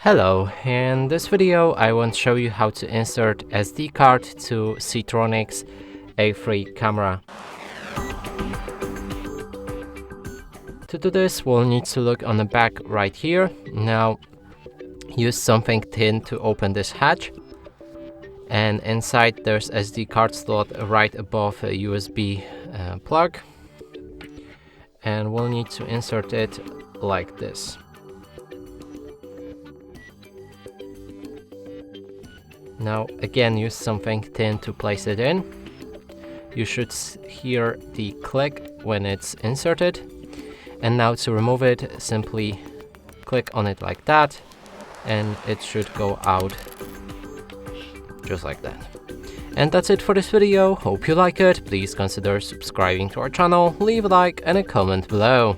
Hello, in this video I want to show you how to insert SD card to Ctronics A3 camera. To do this, we'll need to look on the back right here. Now use something thin to open this hatch, and inside there's SD card slot right above a USB plug, and we'll need to insert it like this. Now again, use something thin to place it in. You should hear the click when it's inserted. And now to remove it, simply click on it like that, and it should go out just like that. And that's it for this video. Hope you like it. Please consider subscribing to our channel, leave a like and a comment below.